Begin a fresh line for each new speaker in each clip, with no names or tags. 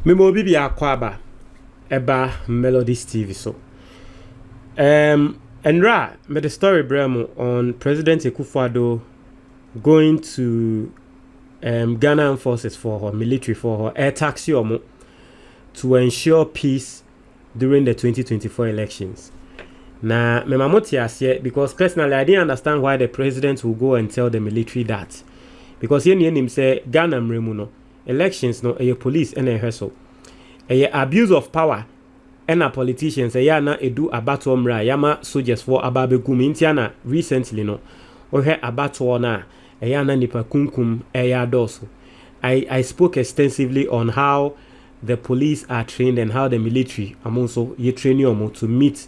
Memo bibi akwaba eba Melodies TV so. Enra made the story bremo on President Akufo going to Ghana forces for her military for her air taxi to ensure peace during the 2024 elections. Now, me because personally I didn't understand why the president will go and tell the military that. Because him say Ghana mremuno elections no a police and a hustle. A abuse of power and a politicians a na edu abato mra yama soldiers for ababe gumintiana recently no ohe abato na a na nipa kunkum Addo. I spoke extensively on how the police are trained and how the military are also training to meet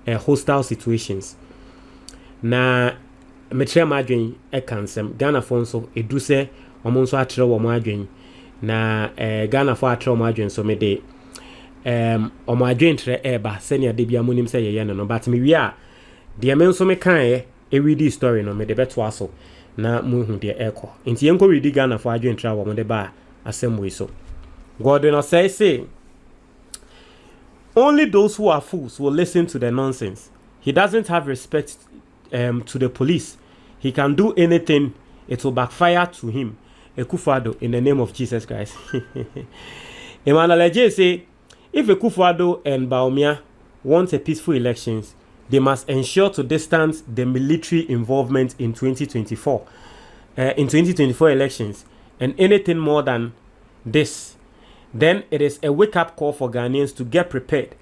hostile situations. Na metre madwen kansem Ghana for so edu se omonso atre wo madwen na Ghana for atre wo madwen so me de omadwen tre eba senia de bia monim se ye no but me wi a de me nso me kan read the story no me de beto aso na muhu de eko nti yenko read Ghana for adwen tre wo mo de ba asem we so God no say only those who are fools will listen to the nonsense. He doesn't have respect to the police. He can do anything, it will backfire to him. Akufo in the name of Jesus Christ. Emmanuel J say, if Akufo and Bawumia want a peaceful elections, they must ensure to distance the military involvement in 2024 elections, and anything more than this, then it is a wake-up call for Ghanaians to get prepared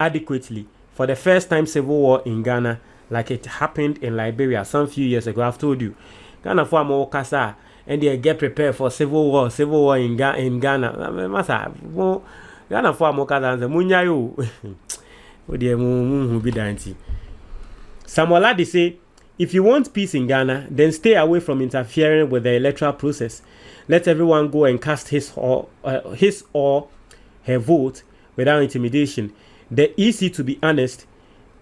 adequately for the first time civil war in Ghana, like it happened in Liberia some few years ago. I've told you, Ghana for more kasa, and they get prepared for civil war in Ghana. Masa, Ghana for more kasa, and munyayo. What the who be dainty. Samuel Addo say, if you want peace in Ghana, then stay away from interfering with the electoral process. Let everyone go and cast his or her vote without intimidation. The EC, to be honest,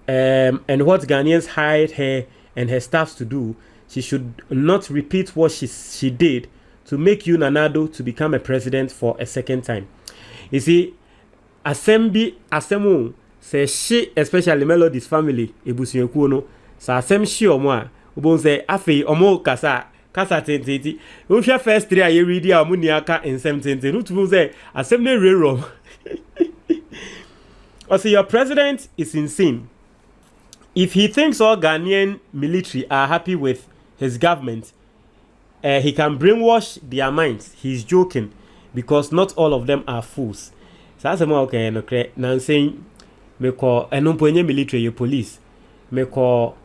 and what Ghanaians hired her and her staffs to do, she should not repeat what she did to make you Addo to become a president for a second time. You see, Asemu say she, especially Melodies family, ebusuyeku no, sa asem she omo a, ubon say afei omo kasa tententi. We share first 3 a read ya omo ni aka in 17. No to say asem ne rero. Also, your president is insane. If he thinks all Ghanaian military are happy with his government, he can brainwash their minds. He's joking, because not all of them are fools. So that's okay. No, now saying me call enumponye military police. Me call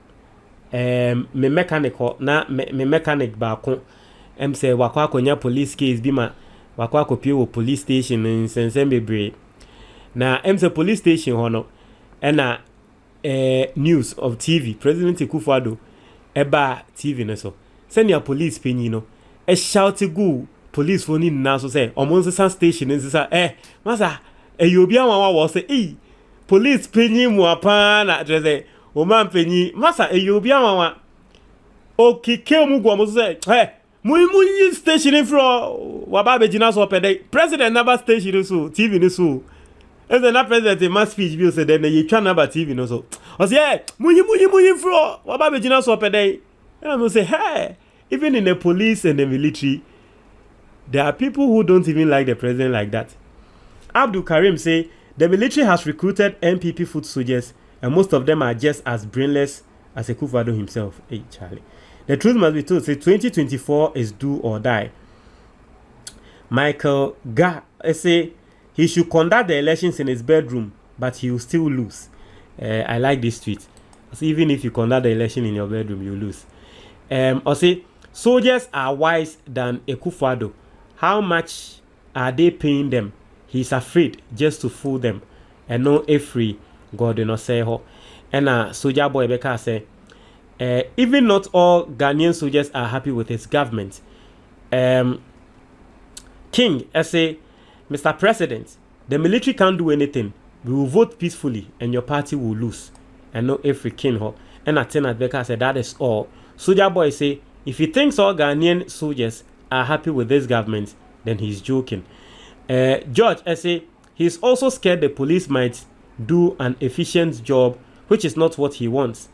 me mechanical na me mechanic ba ko. Say wakwa konya police case bi ma wakwa kopie wo police station in Sensembebre. Na say police station hono na news of TV President Akufo eba TV no so send your police penny no shout go police phone in na so say omonsa station nsa masa yobi anwa wa say police penny mu apa na address o man penny masa yobi anwa okike mu go mo say mu station fro wa ba be jina so pede president never station so TV no so. And then that president in my speech bill said then you try number TV no so. I say, muyi fro. What about Virginia so per day? And I'm say, hey, even in the police and the military, there are people who don't even like the president like that. Abdul Karim say the military has recruited MPP foot soldiers, and most of them are just as brainless as Akufo himself. Hey Charlie. The truth must be told. Say 2024 is do or die. Michael Ga say he should conduct the elections in his bedroom, but he will still lose. I like this tweet. So even if you conduct the election in your bedroom, you lose. Or say, soldiers are wise than Akufo. How much are they paying them? He's afraid just to fool them. And no free God no say ho. And soldier boy Beka say, even not all Ghanaian soldiers are happy with his government. King, I say, Mr. President, the military can't do anything. We will vote peacefully and your party will lose. And no every king ho. And Atenat Becker said that is all. Soldier boy say, if he thinks all Ghanaian soldiers are happy with this government, then he's joking. George, I say, he's also scared the police might do an efficient job, which is not what he wants.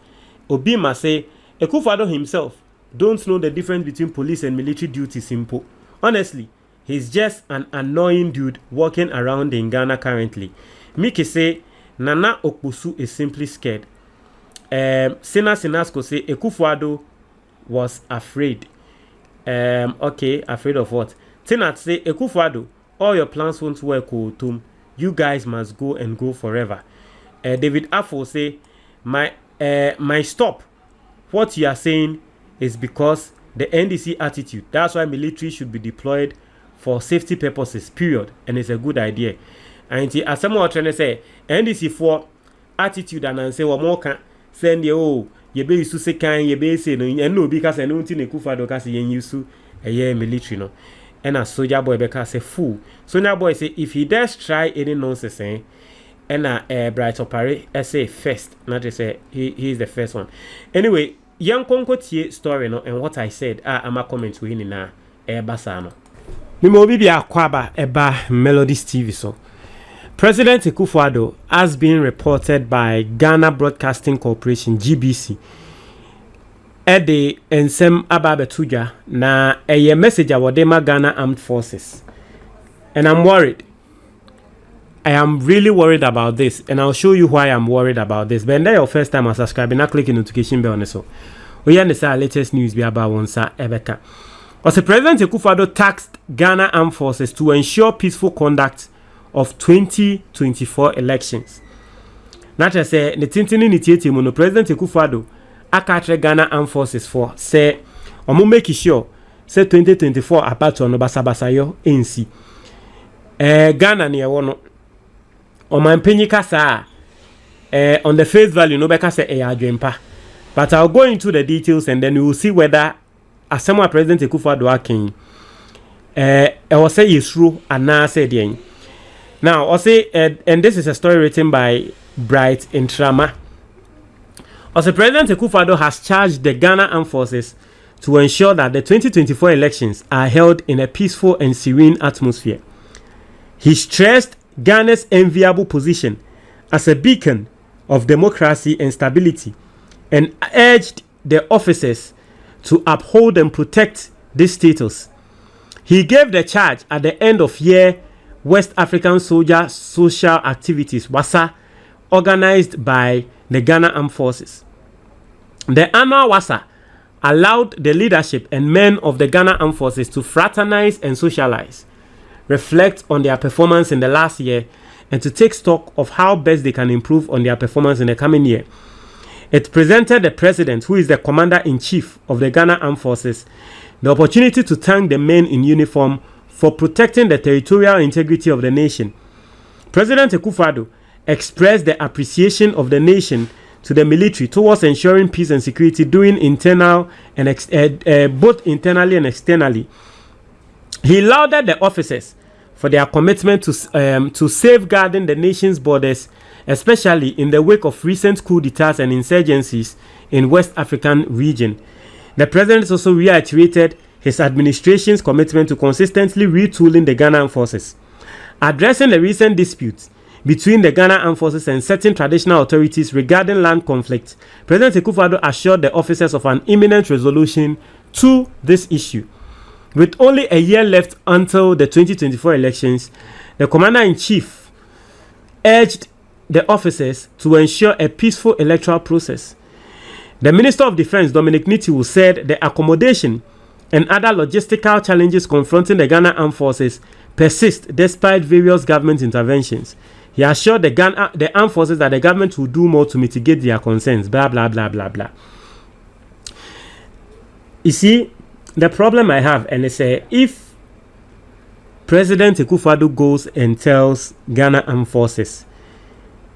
Obima say, Akufo-Addo himself don't know the difference between police and military duty simple. Honestly, he's just an annoying dude walking around in Ghana currently. Miki say, Nana Okposu is simply scared. Sina Sinasco say, Akufo-Addo was afraid. Okay, afraid of what? Tinat say, Akufo-Addo, all your plans won't work, Tom. You guys must go and go forever. David Afo say, my stop. What you are saying is because the NDC attitude. That's why military should be deployed for safety purposes, period. And it's a good idea. And as someone trying to say, NDC for attitude and say, well, more can send you, you be used to say, can you be saying, and no, because I don't think Akufo-Addo because you used to a year military, no. And a soldier boy because say fool. Soldier boy say if he does try any nonsense, and a bright opare, I say first, not to say he is the first one. Anyway, young Konko tie story no, and what I said, I'm a comment to him na basano. Mimo bibi akwaba eba Melodies TV so. President Akufo-Addo has been reported by Ghana Broadcasting Corporation GBC. Ede ensem ababetuja na eye message awodema Ghana Armed Forces. And I'm worried. I am really worried about this, and I'll show you why I'm worried about this. But then your first time subscribing, now click the notification bell on so. We understand latest news be about one sa ebeka. Also, President Akufo-Addo tasked Ghana Armed Forces to ensure peaceful conduct of 2024 elections. Not just say the tintini nitieti mono President Akufo-Addo akatre Ghana Armed Forces for say omo make sure say 2024 apato no basabasa yo NC. Ghana ne wono omanpenyi kasa on the face value no beka say adwempa. But I'll go into the details and then we will see whether Assemble President Akufo-Addo akin was say is true and na say den. Now I'll say and this is a story written by Bright Intrama. Also, President Akufo-Addo has charged the Ghana Armed Forces to ensure that the 2024 elections are held in a peaceful and serene atmosphere. He stressed Ghana's enviable position as a beacon of democracy and stability and urged the officers to uphold and protect this status. He gave the charge at the end of year West African Soldier Social Activities WASA organized by the Ghana Armed Forces. The annual WASA allowed the leadership and men of the Ghana Armed Forces to fraternize and socialize, reflect on their performance in the last year, and to take stock of how best they can improve on their performance in the coming year. It presented the president, who is the commander-in-chief of the Ghana Armed Forces, the opportunity to thank the men in uniform for protecting the territorial integrity of the nation. President Akufo-Addo expressed the appreciation of the nation to the military towards ensuring peace and security, doing internal and both internally and externally. He lauded the officers for their commitment to safeguarding the nation's borders, especially in the wake of recent coup d'etats and insurgencies in West African region. The president also reiterated his administration's commitment to consistently retooling the Ghana Armed Forces. Addressing the recent disputes between the Ghana Armed Forces and certain traditional authorities regarding land conflict, President Akufo-Addo assured the officers of an imminent resolution to this issue. With only a year left until the 2024 elections, the Commander-in-Chief urged the officers to ensure a peaceful electoral process. The Minister of Defense, Dominic Nitiwu, said the accommodation and other logistical challenges confronting the Ghana Armed Forces persist despite various government interventions. He assured the armed forces that the government will do more to mitigate their concerns, blah, blah, blah, blah, blah. You see, the problem I have, and it's if President Akufo-Addo goes and tells Ghana Armed Forces,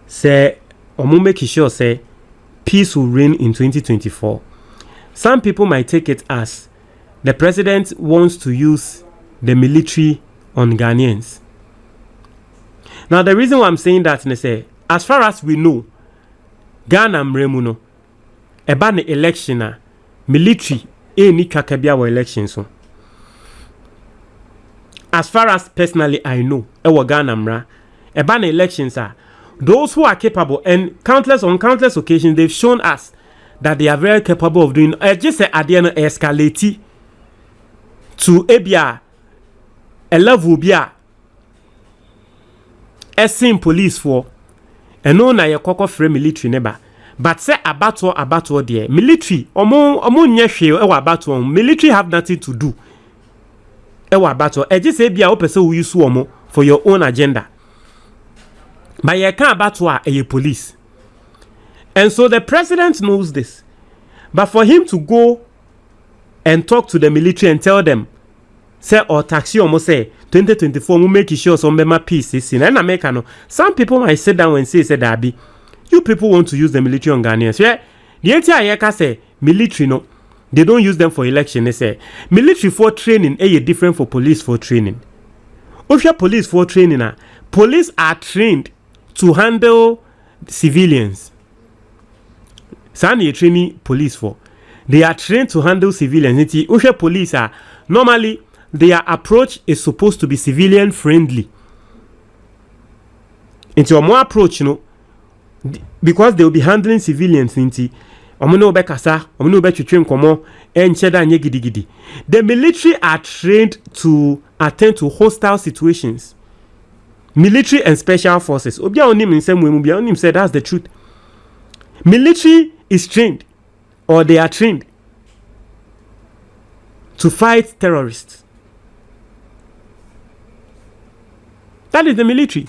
say, omo make sure, say, peace will reign in 2024. Some people might take it as the president wants to use the military on Ghanaians. Now, the reason why I'm saying that is say, as far as we know, Ghana mremuno, eba ne election military ni kakabia wa elections so. as far as personally I know, Ghana mra, ban elections are those who are capable, and on countless occasions they've shown us that they are very capable of doing. Just say at the end escalate to a level bia a police for and no na ye koko free military neba. But say abato there military omo nye hwe e wa abato military have nothing to do e wa abato e just say bia o pese wo use omo for your own agenda. But ye can abato a police. And so the president knows this. But for him to go and talk to the military and tell them, say, or taxi almost say, 2024, we make sure some member peace is in America. No, some people might sit down and say, Dabi, you people want to use the military on Ghanaians. Yeah, the entire Yeka say, military, no, they don't use them for election. They say, military for training, different for police for training. If you're police for training, police are trained to handle civilians. Sani training police for. They are trained to handle civilians. If police are normally their approach is supposed to be civilian friendly. Into a more approach, because they will be handling civilians. The military are trained to attend to hostile situations. Military and special forces. Obia said that's the truth. Military is trained, or they are trained to fight terrorists. That is the military.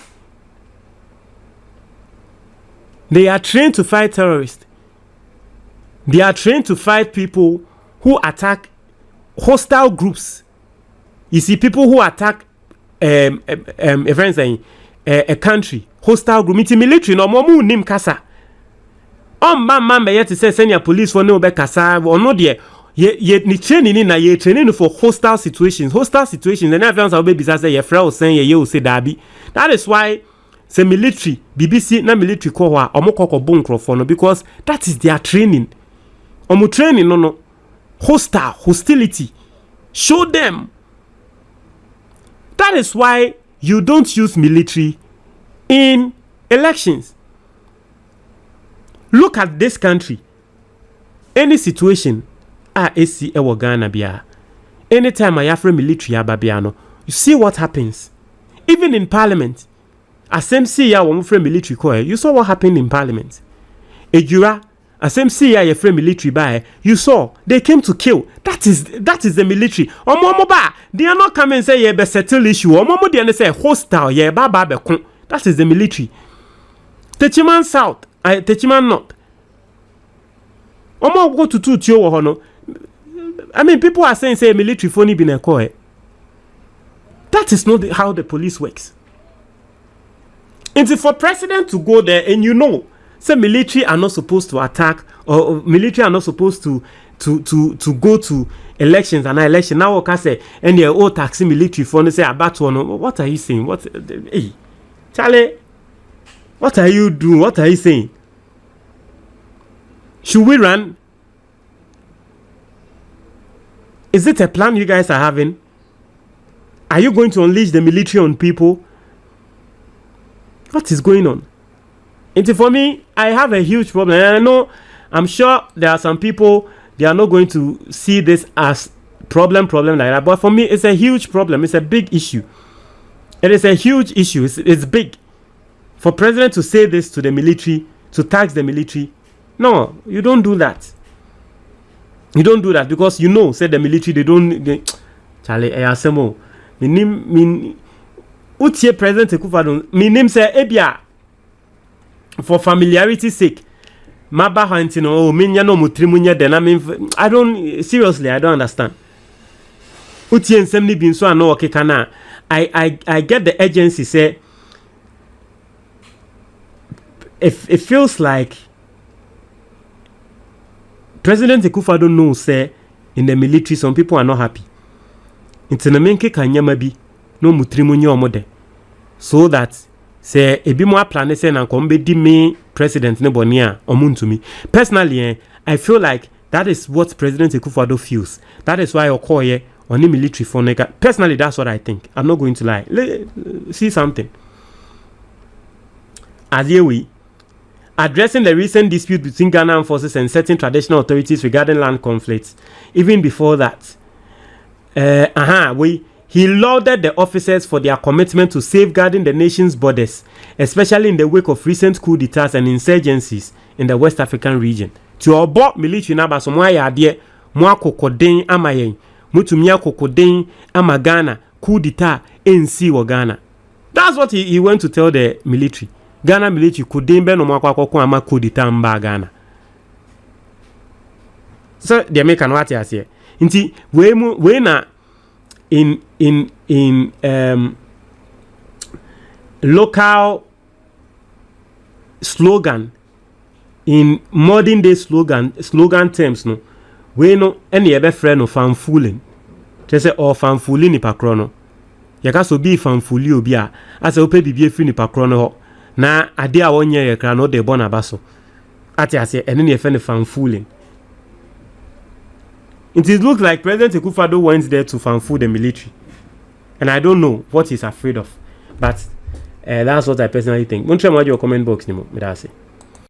They are trained to fight terrorists. They are trained to fight people who attack hostile groups. You see, people who attack a country, hostile group. It's military. No more nim kasa. Man be yet to say send your police for no be kasa or no there. Ye ni training na ye training for hostile situations. Hostile situations. And everyone's will be say your friend saying ye will say dabi. That is why say military BBC na military ko wa omo koko bon microphone because that is their training. Omo training no hostility. Show them. That is why you don't use military in elections. Look at this country. Any situation AC ewo Ghana bia. Anytime I have military ababiano, you see what happens. Even in parliament. SMC ya wo frame military ko you saw what happened in parliament. Ejura SMC ya frame military by you saw they came to kill. That is the military. Omo ba they are not coming and say ye be settle issue. Omo they say hostile ye ba be kon. That is the military. Techiman South, Techiman North. Omo go to tio wo no. I mean people are saying say military phony been a call. That is not how the police works. It's for president to go there and say military are not supposed to attack or military are not supposed to go to elections and election. Now okay say and the old taxi military for say about one. What are you saying? What hey Charlie? What are you doing? What are you saying? Should we run? Is it a plan you guys are having? Are you going to unleash the military on people? What is going on? And for me, I have a huge problem. And I know, I'm sure there are some people, they are not going to see this as problem like that. But for me, it's a huge problem. It's a big issue. It is a huge issue. It's big. For president to say this to the military, to tax the military, no, you don't do that. You don't do that because say the military, they don't. Charlie, I asemo. Utie President Akufo mi name say ebia for familiarity sake maba hunting menya no mutrimunya den I don't seriously I don't understand. Utie nsem ni bi nso ano okeka na I get the agency say if it feels like President Akufo don't know say in the military some people are not happy. Into na menke kanyama bi no mutrimunya omode so that say ebi mo plan say na nko mbedi me president ne boni a omuntumi. Personally I feel like that is what President Akufo feels. That is why okoye on the military for nigga. Personally, that's what I think. I'm not going to lie. See something. As we addressing the recent dispute between Ghana Armed Forces and certain traditional authorities regarding land conflicts. Even before that, he lauded the officers for their commitment to safeguarding the nation's borders, especially in the wake of recent coup d'etats and insurgencies in the West African region. To obo military naba so mo ayade mo akokoden amayen mutumi akokoden ama Ghana coup d'etat NC wo Ghana. That's what he went to tell the military. Ghana military koden be no mo akoko ama coup d'etat mba Ghana. So the American what you say. Nti we na in local slogan, in modern day slogan terms, no, we no any other friend of fanfooling. Just say or fanfooling ni pakrono. Yaka so be fanfooli obi a as a ope bibie free ni pakrono ho. Na ade a wonye ye kra no de bon abaso. Ati ase ene ne fe ne fanfooling. It looks like President Akufo went there to fanfool the military. And I don't know what he's afraid of. But that's what I personally think. Don't try your comment box, Nimo.